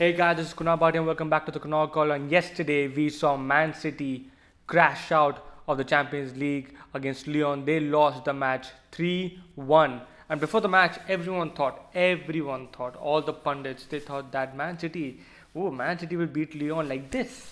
Hey guys, this is Kunal Bhatia and welcome back to the Kunal Call. And yesterday we saw Man City crash out of the Champions League against Lyon. They lost the match 3-1. And before the match, everyone thought, all the pundits, they thought that Man City will beat Lyon like this,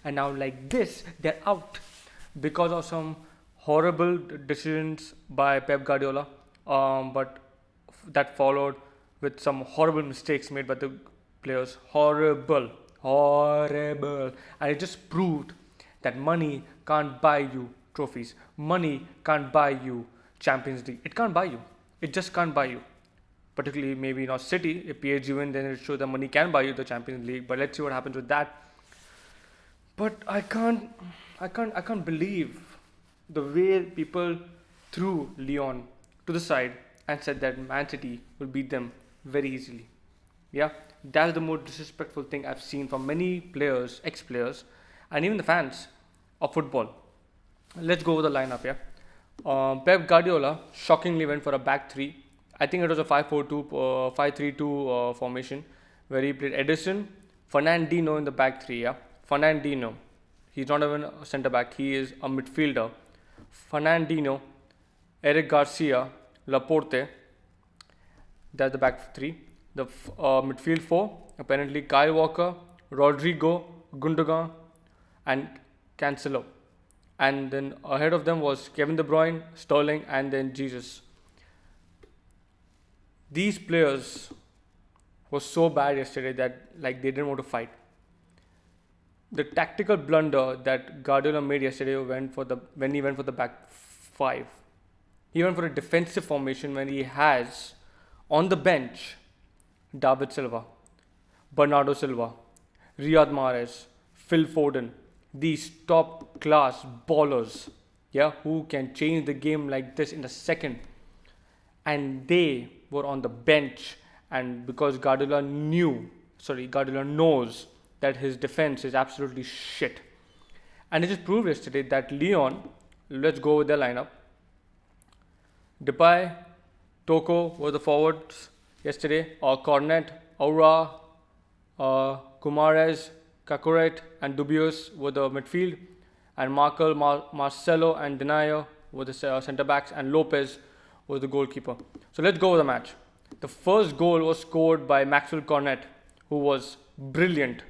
and now like this, they're out because of some horrible decisions by Pep Guardiola. But that followed with some horrible mistakes made by the players. Horrible. And it just proved that money can't buy you trophies. Money can't buy you Champions League. It can't buy you. It just can't buy you. Particularly maybe not City. If PSG win, then it shows that money can buy you the Champions League. But let's see what happens with that. But I can't believe the way people threw Lyon to the side and said that Man City will beat them very easily. Yeah, that's the most disrespectful thing I've seen from many players, ex-players, and even the fans of football. Let's go over the lineup. Yeah, Pep Guardiola shockingly went for a back three. I think it was a 5-4-2, 5-3-2 formation where he played Edison, Fernandinho in the back three. Yeah, Fernandinho. He's not even a centre back. He is a midfielder. Fernandinho, Eric Garcia, Laporte. That's the back three. The midfield four, apparently Kyle Walker, Rodrigo, Gundogan, and Cancelo. And then ahead of them was Kevin De Bruyne, Sterling, and then Jesus. These players were so bad yesterday that they didn't want to fight. The tactical blunder that Guardiola made yesterday when he went for the back five. He went for a defensive formation when he has on the bench David Silva, Bernardo Silva, Riyad Mahrez, Phil Foden, these top class ballers, who can change the game like this in a second. And they were on the bench, and because Guardiola knows that his defense is absolutely shit. And it just proved yesterday that Lyon, let's go with their lineup. Depay, Toko were the forwards yesterday. Cornet, Aura, Gumarez, Cacoret, and BWOIS were the midfield. And Marcelo, and Denayer were the centre backs. And Lopez was the goalkeeper. So let's go with the match. The first goal was scored by Maxwell Cornet, who was brilliant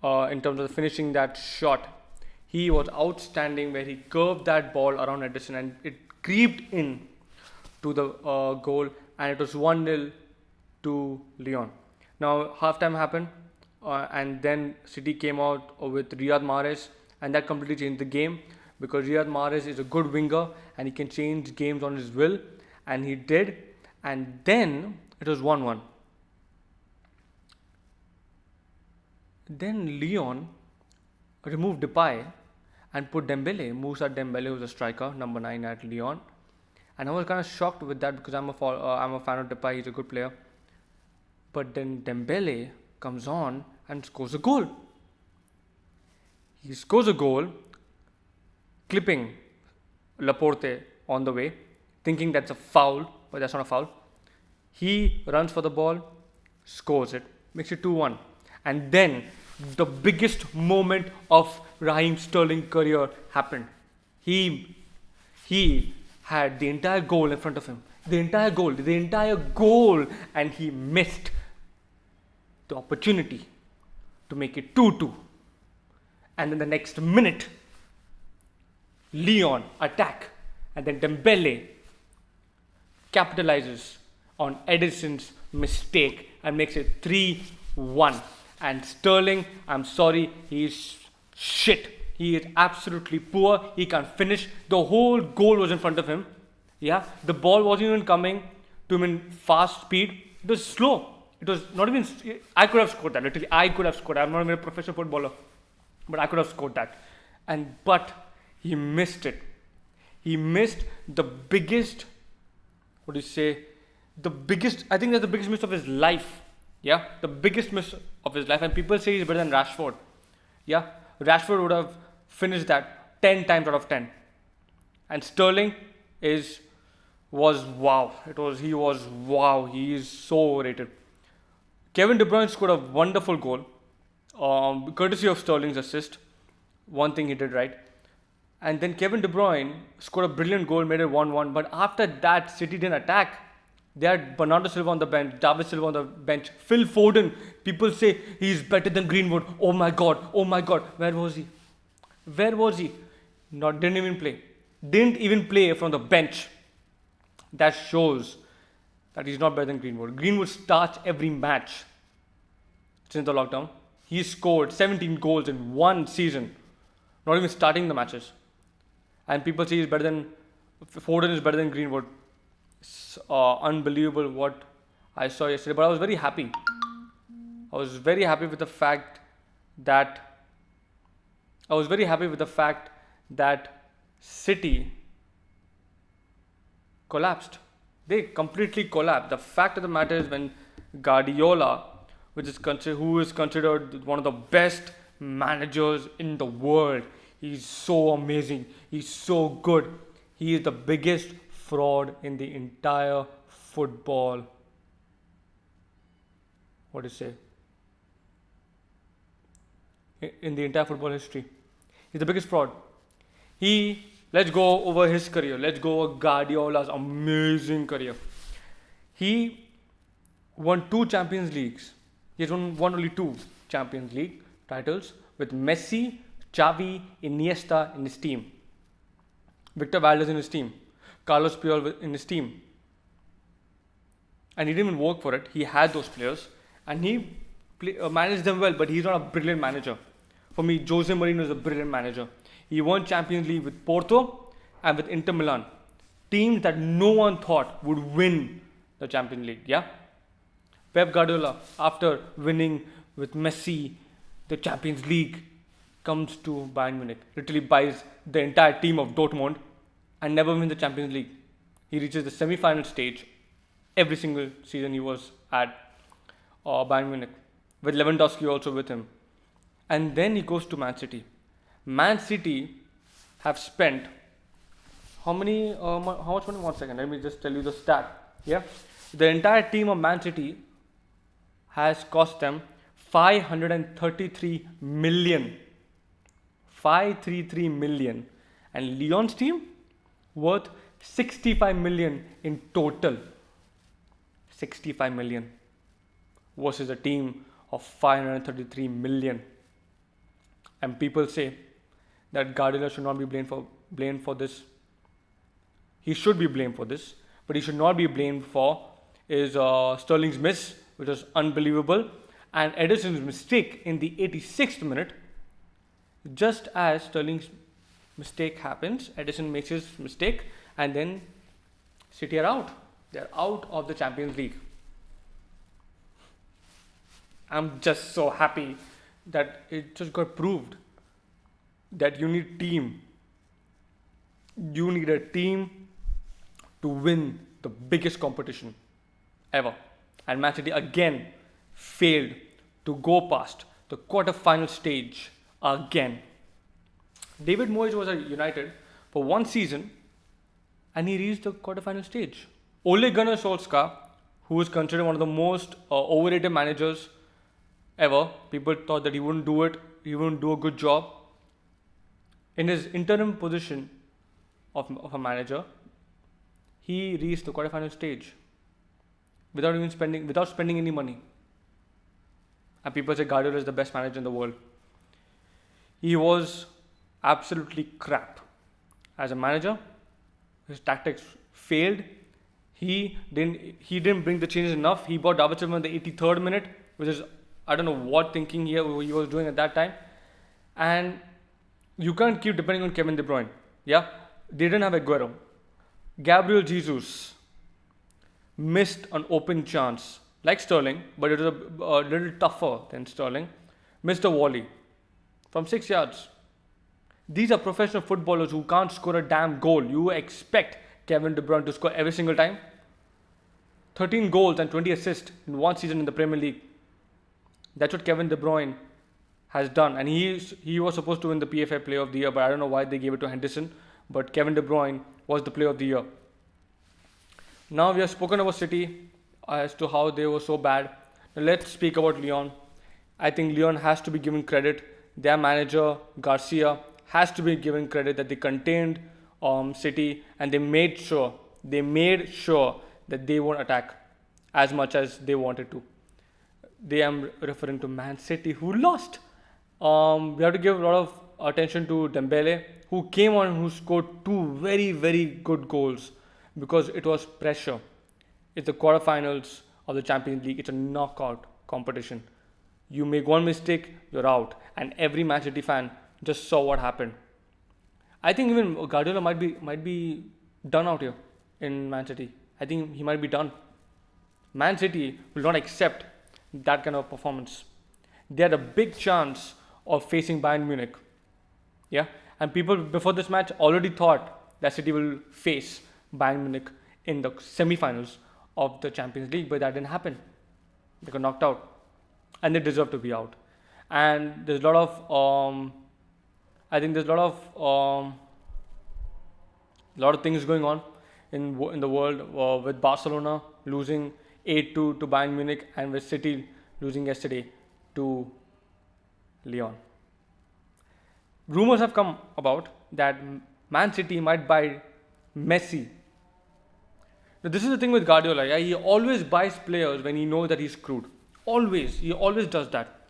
in terms of finishing that shot. He was outstanding where he curved that ball around Edison and it creeped in to the goal, and it was 1-0 to Lyon. Now halftime happened, and then City came out with Riyad Mahrez, and that completely changed the game because Riyad Mahrez is a good winger and he can change games on his will, and he did. And then it was 1-1. Then Lyon removed Depay and put Moussa Dembele, who's a striker, number 9 at Lyon. And I was kind of shocked with that because I'm a fan of Depay. He's a good player. But then Dembele comes on and scores a goal. He scores a goal, clipping Laporte on the way, thinking that's a foul, but that's not a foul. He runs for the ball, scores it, makes it 2-1. And then the biggest moment of Raheem Sterling's career happened. He had the entire goal in front of him. The entire goal, and he missed the opportunity to make it 2-2. And then the next minute, Lyon attack, and then Dembele capitalizes on Edison's mistake and makes it 3-1. And Sterling, I'm sorry, he is shit. He is absolutely poor. He can't finish. The whole goal was in front of him. Yeah, the ball wasn't even coming to him in fast speed. It was slow. It was not even. I could have scored that. Literally, I could have scored. I'm not even a professional footballer, but I could have scored that. But he missed it. He missed the biggest. What do you say? The biggest. I think that's the biggest miss of his life. Yeah, the biggest miss of his life. And people say he's better than Rashford. Yeah, Rashford would have finished that 10 times out of 10. And Sterling was wow. He was wow. He is so overrated. Kevin De Bruyne scored a wonderful goal, courtesy of Sterling's assist. One thing he did right. And then Kevin De Bruyne scored a brilliant goal, made it 1-1. But after that, City didn't attack. They had Bernardo Silva on the bench, David Silva on the bench, Phil Foden. People say he's better than Greenwood. Oh my God, oh my God. Where was he? Where was he? Didn't even play. Didn't even play from the bench. That shows that he's not better than Greenwood. Greenwood starts every match since the lockdown. He scored 17 goals in one season, not even starting the matches. And people say he's better than Foden is better than Greenwood. It's unbelievable what I saw yesterday. But I was very happy. I was very happy with the fact that City collapsed. They completely collapsed. The fact of the matter is, when Guardiola, who is considered one of the best managers in the world, he's so amazing. He's so good. He is the biggest fraud in the entire football. What do you say? In the entire football history, he's the biggest fraud. Let's go over his career. Let's go over Guardiola's amazing career. He won 2 Champions Leagues. He has won only 2 Champions League titles with Messi, Xavi, Iniesta in his team, Victor Valdez in his team, Carlos Puyol in his team. And he didn't even work for it. He had those players and he managed them well, but he's not a brilliant manager. For me, Jose Mourinho is a brilliant manager. He won Champions League with Porto and with Inter Milan, teams that no one thought would win the Champions League. Yeah. Pep Guardiola, after winning with Messi the Champions League, comes to Bayern Munich, literally buys the entire team of Dortmund and never wins the Champions League. He reaches the semi-final stage every single season he was at Bayern Munich, with Lewandowski also with him. And then he goes to Man City. Man City have spent how much money? 1 second, let me just tell you the stat. Yeah, the entire team of Man City has cost them 533 million. 533 million. And Lyon's team worth 65 million in total. 65 million versus a team of 533 million. And people say that Guardiola should not be blamed for this. He should be blamed for this, but he should not be blamed for Sterling's miss, which was unbelievable, and Ederson's mistake in the 86th minute. Just as Sterling's mistake happens, Ederson makes his mistake, and then City are out. They're out of the Champions League. I'm just so happy that it just got proved that you need team. You need a team to win the biggest competition ever. And Man City again failed to go past the quarter-final stage again. David Moyes was at United for 1 season and he reached the quarter-final stage. Ole Gunnar Solskjaer, who is considered one of the most overrated managers ever, people thought that he wouldn't do it, he wouldn't do a good job. In his interim position of a manager, he reached the quarter-final stage without spending any money. And people say Guardiola is the best manager in the world. He was absolutely crap as a manager. His tactics failed. He didn't bring the changes enough. He bought David Silva in the 83rd minute, which is, I don't know what thinking he was doing at that time. And you can't keep depending on Kevin De Bruyne. Yeah, they didn't have Aguero. Gabriel Jesus missed an open chance, like Sterling, but it was a little tougher than Sterling. Missed a volley from 6 yards. These are professional footballers who can't score a damn goal. You expect Kevin De Bruyne to score every single time? 13 goals and 20 assists in 1 season in the Premier League. That's what Kevin De Bruyne has done. And he was supposed to win the PFA Player of the Year, but I don't know why they gave it to Henderson. But Kevin De Bruyne was the Player of the Year. Now we have spoken about City as to how they were so bad. Let's speak about Lyon. I think Lyon has to be given credit. Their manager Garcia has to be given credit that they contained City, and they made sure that they won't attack as much as they wanted to. They am referring to Man City who lost. We have to give a lot of attention to Dembele, who came on, who scored two very very good goals because it was pressure. It's the quarterfinals of the Champions League. It's a knockout competition. You make one mistake, you're out, and every Man City fan just saw what happened. I think even Guardiola might be done out here in Man City. I think he might be done. Man City will not accept that kind of performance. They had a big chance of facing Bayern Munich. Yeah, and people before this match already thought that City will face Bayern Munich in the semi-finals of the Champions League, but that didn't happen. They got knocked out, and they deserve to be out. And there's a lot of, I think there's a lot of things going on in the world with Barcelona losing 8-2 to Bayern Munich and with City losing yesterday to Lyon. Rumors have come about that Man City might buy Messi. Now, this is the thing with Guardiola. Yeah, he always buys players when he knows that he's screwed. Always, he always does that.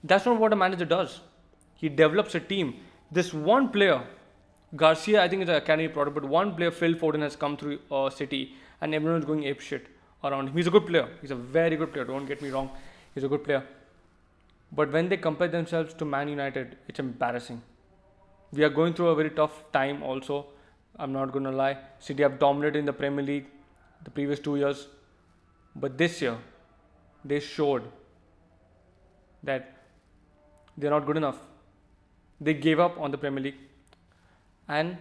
That's not what a manager does. He develops a team. This one player, Garcia, I think is an academy product, but one player, Phil Foden, has come through City, and everyone's going ape shit around him. He's a good player. He's a very good player. Don't get me wrong. He's a good player. But when they compare themselves to Man United, it's embarrassing. We are going through a very tough time also. I'm not going to lie. City have dominated in the Premier League the previous 2 years. But this year, they showed that they're not good enough. They gave up on the Premier League and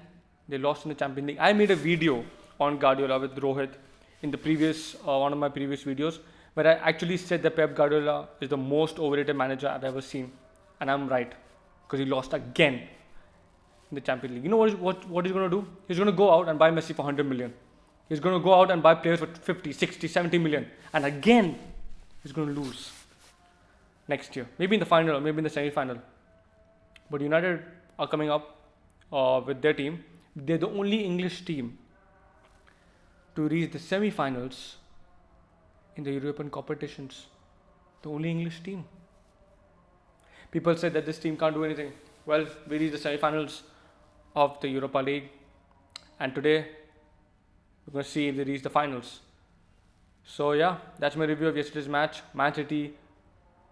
they lost in the Champions League. I made a video on Guardiola with Rohit in the previous one of my previous videos, where I actually said that Pep Guardiola is the most overrated manager I've ever seen, and I'm right, because he lost again in the Champions League. You know what he's going to do? He's going to go out and buy Messi for 100 million. He's going to go out and buy players for 50, 60, 70 million, and again he's going to lose next year. Maybe in the final or maybe in the semi-final. But United are coming up with their team. They're the only English team to reach the semi-finals in the European competitions. The only English team. People said that this team can't do anything. Well, we reached the semi-finals of the Europa League, and today we're going to see if they reach the finals. So yeah, that's my review of yesterday's match. Man City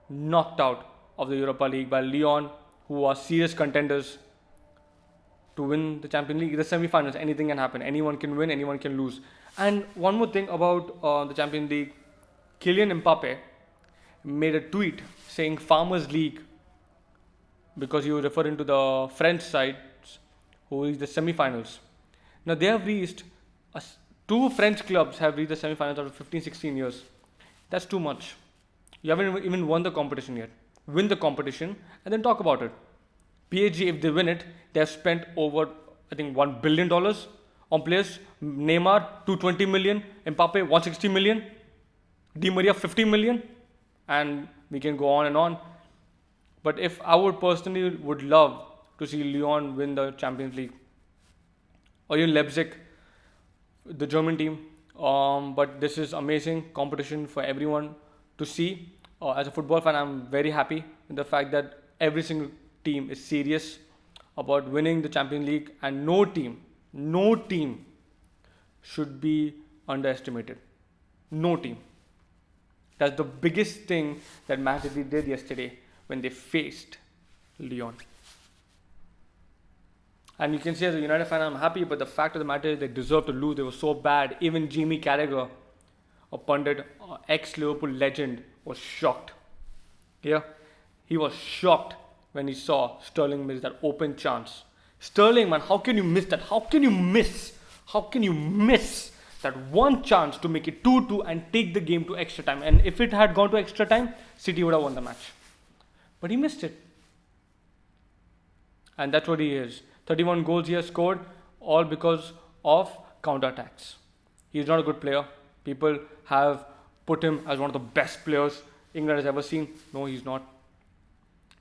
knocked out of the Europa League by Lyon, who are serious contenders to win the Champions League. The semi-finals, anything can happen. Anyone can win, anyone can lose. And one more thing about the Champions League, Kylian Mbappe made a tweet saying Farmers League, because he was referring to the French side who reached the semi-finals. Now they have reached, two French clubs have reached the semi-finals after 15-16 years. That's too much. You haven't even won the competition yet. Win the competition and then talk about it. PSG, if they win it, they have spent over, I think, $1 billion on players. Neymar, 220 million. Mbappe, 160 million. Di Maria, 50 million. And we can go on and on. But if I would personally would love to see Lyon win the Champions League, or even Leipzig, the German team. But this is amazing competition for everyone to see. As a football fan, I'm very happy with the fact that every single team is serious about winning the Champions League, and no team should be underestimated. No team. That's the biggest thing that Man City did yesterday when they faced Lyon. And you can see as a United fan, I'm happy, but the fact of the matter is they deserve to lose. They were so bad. Even Jimmy Carragher, a pundit, ex-Liverpool legend, was shocked. Yeah, he was shocked when he saw Sterling miss that open chance. Sterling, man, how can you miss that? How can you miss that one chance to make it 2-2 and take the game to extra time? And if it had gone to extra time, City would have won the match. But he missed it. And that's what he is. 31 goals he has scored, all because of counter-attacks. He's not a good player. People have put him as one of the best players England has ever seen. No, he's not.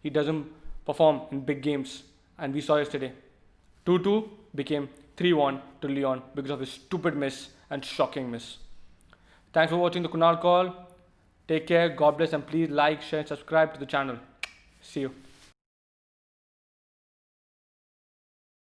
He doesn't perform in big games, and we saw yesterday. 2-2 became 3-1 to Lyon because of his stupid miss and shocking miss. Thanks for watching the Kunal Call. Take care, God bless, and please like, share, and subscribe to the channel. See you.